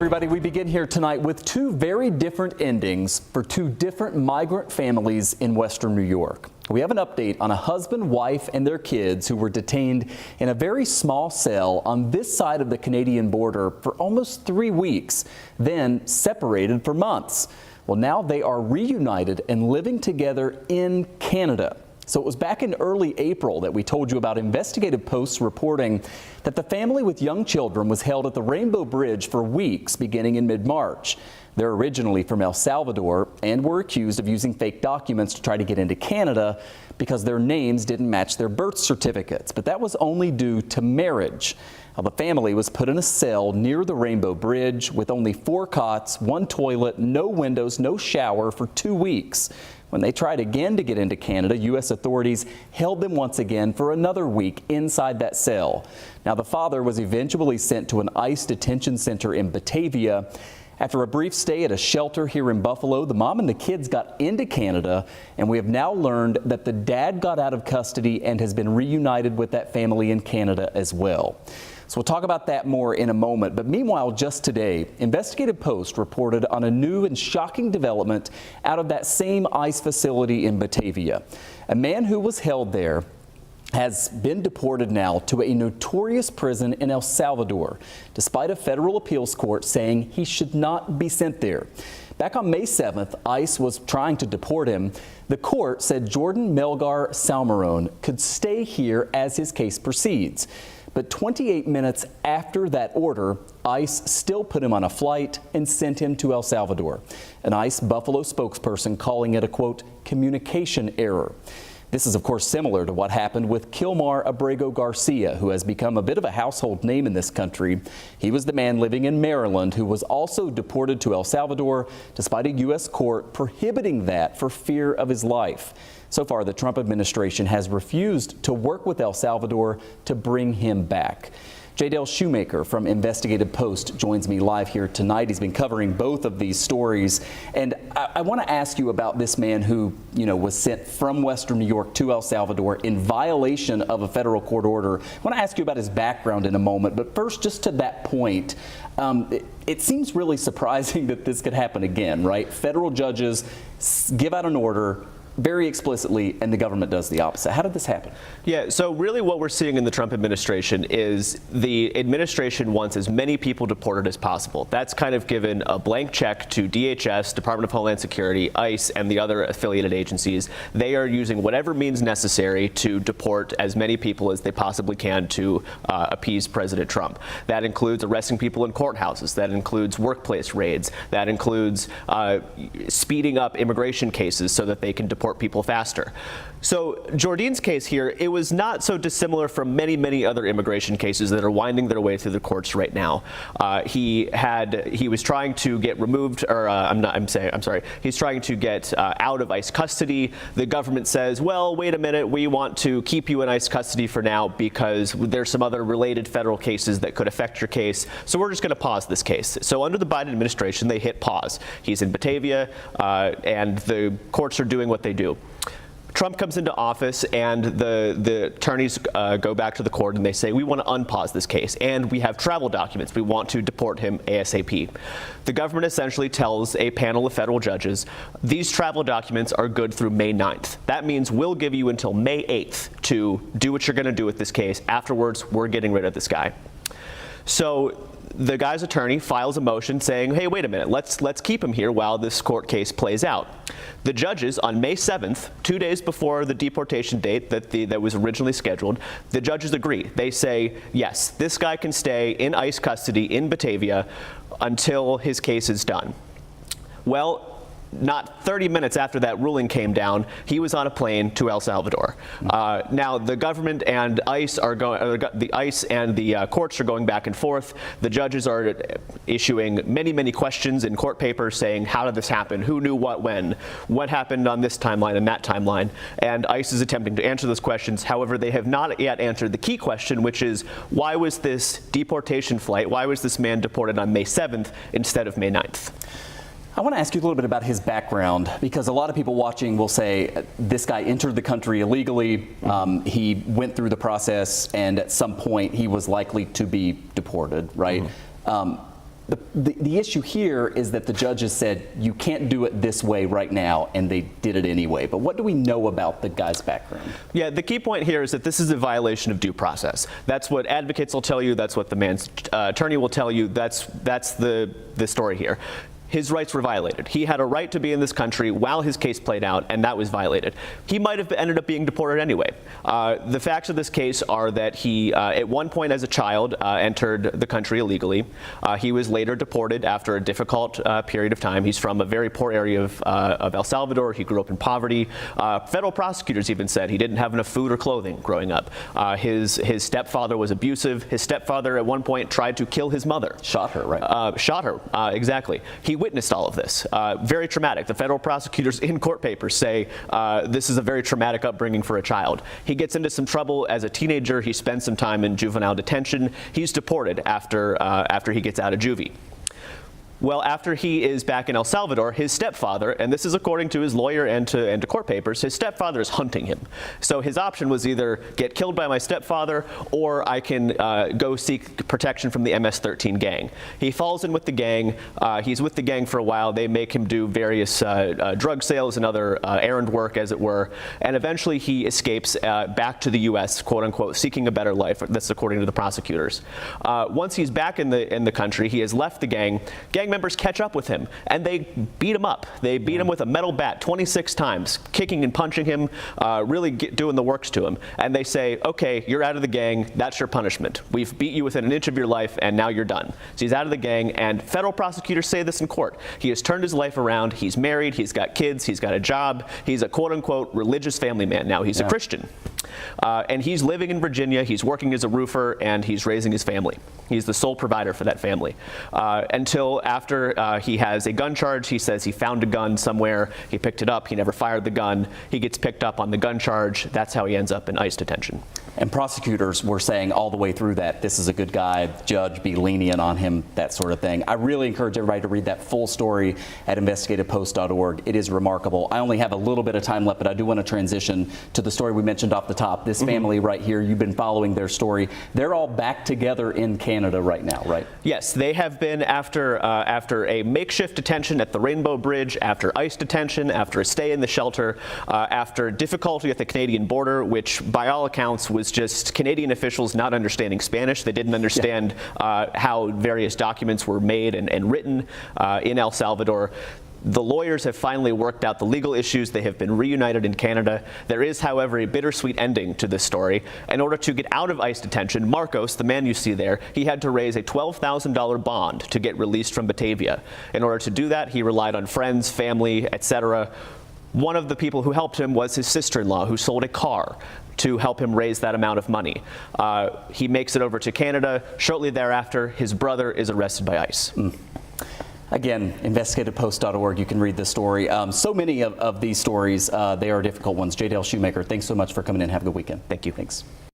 Everybody, we begin here tonight with two very different endings for two different migrant families in Western New York. We have an update on a husband, wife, and their kids who were detained in a very small cell on this side of the Canadian border for almost 3 weeks, then separated for months. Well, now they are reunited and living together in Canada. So it was back in early April that we told you about Investigative Post reporting that the family with young children was held at the Rainbow Bridge for weeks beginning in mid-March. They're originally from El Salvador and were accused of using fake documents to try to get into Canada because their names didn't match their birth certificates. But that was only due to marriage. Now, the family was put in a cell near the Rainbow Bridge with only 4 cots, 1 toilet, no windows, no shower for 2 weeks. When they tried again to get into Canada, U.S. authorities held them once again for another week inside that cell. Now, the father was eventually sent to an ICE detention center in Batavia. After a brief stay at a shelter here in Buffalo, the mom and the kids got into Canada, and we have now learned that the dad got out of custody and has been reunited with that family in Canada as well. So we'll talk about that more in a moment. But meanwhile, just today, Investigative Post reported on a new and shocking development out of that same ICE facility in Batavia. A man who was held there has been deported now to a notorious prison in El Salvador, despite a federal appeals court saying he should not be sent there. Back on May 7th, ICE was trying to deport him. The court said Jordin Melgar-Salmeron could stay here as his case proceeds. But 28 minutes after that order, ICE still put him on a flight and sent him to El Salvador. An ICE Buffalo spokesperson calling it a, quote, communication error. This is, of course, similar to what happened with Kilmar Abrego Garcia, who has become a bit of a household name in this country. He was the man living in Maryland who was also deported to El Salvador, despite a U.S. court prohibiting that for fear of his life. So far, the Trump administration has refused to work with El Salvador to bring him back. J. Shoemaker from Investigative Post joins me live here tonight. He's been covering both of these stories. And I want to ask you about this man who, was sent from Western New York to El Salvador in violation of a federal court order. I want to ask you about his background in a moment. But first, just to that point, it seems really surprising that this could happen again, right? Federal judges give out an order very explicitly, and the government does the opposite. How did this happen? Yeah, so really what we're seeing in the Trump administration is the administration wants as many people deported as possible. That's kind of given a blank check to DHS, Department of Homeland Security, ICE, and the other affiliated agencies. They are using whatever means necessary to deport as many people as they possibly can to appease President Trump. That includes arresting people in courthouses. That includes workplace raids. That includes speeding up immigration cases so that they can deport people faster. So Jordin's case here, it was not so dissimilar from many, many other immigration cases that are winding their way through the courts right now. He was trying to get removed, or he's trying to get out of ICE custody. The government says, well, wait a minute, we want to keep you in ICE custody for now because there's some other related federal cases that could affect your case. So we're just going to pause this case. So under the Biden administration, they hit pause. He's in Batavia, and the courts are doing what they do. Trump comes into office, and the attorneys go back to the court and they say, we want to unpause this case, and we have travel documents. We want to deport him ASAP. The government essentially tells a panel of federal judges, these travel documents are good through May 9th. That means we'll give you until May 8th to do what you're going to do with this case. Afterwards, we're getting rid of this guy. So the guy's attorney files a motion saying, hey, wait a minute, let's keep him here while this court case plays out. The judges on May 7th, 2 days before the deportation date that was originally scheduled, the judges agree. They say, yes, this guy can stay in ICE custody in Batavia until his case is done. Well, not 30 minutes after that ruling came down, he was on a plane to El Salvador. Now, the government and ICE are going. The ICE and the courts are going back and forth. The judges are issuing many, many questions in court papers saying, "How did this happen? Who knew what when? What happened on this timeline and that timeline?" And ICE is attempting to answer those questions. However, they have not yet answered the key question, which is, why was this deportation flight? Why was this man deported on May 7th instead of May 9th? I want to ask you a little bit about his background, because a lot of people watching will say this guy entered the country illegally. He went through the process, and at some point he was likely to be deported, right? the issue here is that the judges said you can't do it this way right now, and they did it anyway. But what do we know about the guy's background? Yeah, the key point here is that this is a violation of due process. That's what advocates will tell you. That's what the man's attorney will tell you. That's the story here. His rights were violated. He had a right to be in this country while his case played out, and that was violated. He might have ended up being deported anyway. The facts of this case are that he, at one point as a child, entered the country illegally. He was later deported after a difficult period of time. He's from a very poor area of El Salvador. He grew up in poverty. Federal prosecutors even said he didn't have enough food or clothing growing up. His stepfather was abusive. His stepfather at one point tried to kill his mother. Shot her, right? Shot her, exactly. He witnessed all of this. Very traumatic. The federal prosecutors in court papers say this is a very traumatic upbringing for a child. He gets into some trouble as a teenager. He spends some time in juvenile detention. He's deported after he gets out of juvie. Well, after he is back in El Salvador, his stepfather, and this is according to his lawyer and to court papers, his stepfather is hunting him. So his option was either get killed by my stepfather, or I can go seek protection from the MS-13 gang. He falls in with the gang. He's with the gang for a while. They make him do various drug sales and other errand work, as it were. And eventually he escapes back to the U.S., quote unquote, seeking a better life. That's according to the prosecutors. Once he's back in the country, he has left the gang. Gang members catch up with him, and they beat him up. They beat him with a metal bat 26 times, kicking and punching him, really doing the works to him. And they say, okay, you're out of the gang. That's your punishment. We've beat you within an inch of your life, and now you're done. So he's out of the gang, and federal prosecutors say this in court. He has turned his life around. He's married. He's got kids. He's got a job. He's a quote-unquote religious family man now. He's a Christian. And he's living in Virginia. He's working as a roofer, and he's raising his family. He's the sole provider for that family. Until after he has a gun charge. He says he found a gun somewhere. He picked it up. He never fired the gun. He gets picked up on the gun charge. That's how he ends up in ICE detention. And prosecutors were saying all the way through that this is a good guy, judge, be lenient on him, that sort of thing. I really encourage everybody to read that full story at investigativepost.org. It is remarkable. I only have a little bit of time left, but I do want to transition to the story we mentioned off the top. This family right here, you've been following their story. They're all back together in Canada right now, right? Yes, they have been after a makeshift detention at the Rainbow Bridge, after ICE detention, after a stay in the shelter, after difficulty at the Canadian border, which by all accounts was just Canadian officials not understanding Spanish. They didn't understand how various documents were made and written in El Salvador. The lawyers have finally worked out the legal issues. They have been reunited in Canada. There is, however, a bittersweet ending to this story. In order to get out of ICE detention, Marcos, the man you see there, he had to raise a $12,000 bond to get released from Batavia. In order to do that, he relied on friends, family, etc. One of the people who helped him was his sister-in-law, who sold a car to help him raise that amount of money. He makes it over to Canada. Shortly thereafter, his brother is arrested by ICE. Again, investigativepost.org, you can read the story. So many of these stories, they are difficult ones. J. Dale Shoemaker, thanks so much for coming in. Have a good weekend. Thank you. Thanks.